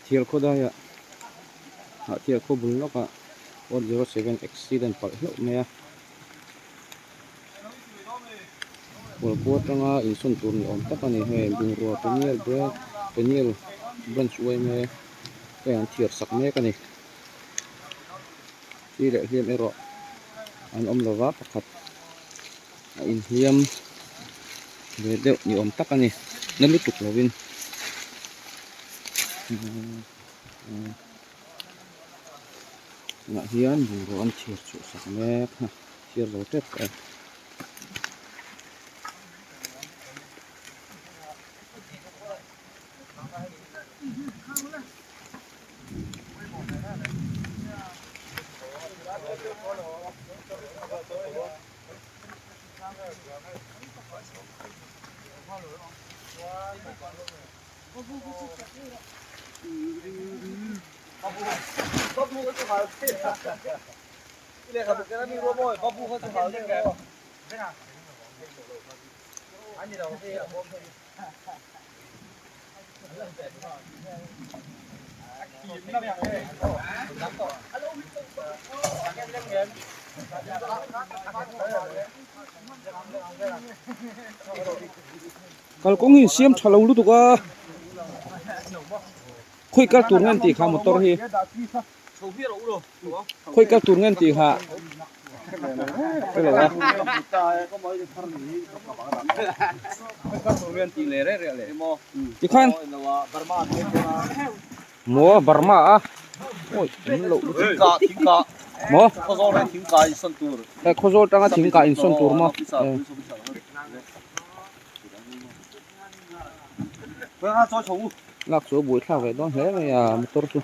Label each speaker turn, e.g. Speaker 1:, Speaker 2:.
Speaker 1: thiel kho da ya thiel kho bul lok a 107 accident pal hlo me a pol ko tanga in sun tur ni om tak ani he bung ro peniel branch way me ke an thier sak me ka ni ti le hiam ero an om lova pakhat a in hiam ve deuh ni om tak ani nami tuk lovin ngah hian bung ro an thier chu sak mek ha thier lo tet ka
Speaker 2: babu ko hal ile ka bukana mi romo babu ko hal de ga ani da ho ya bom
Speaker 1: kal kong hin siam thalo lu tuka khoi kal tur ngan ti kha motor hi khoi kal tur ngan ti kha cái là chị khoan mua Burma à ôi lộ mua cái khô rô đang thím cả in son tour mà lạc số buổi thao cái đó hết rồi à motor tu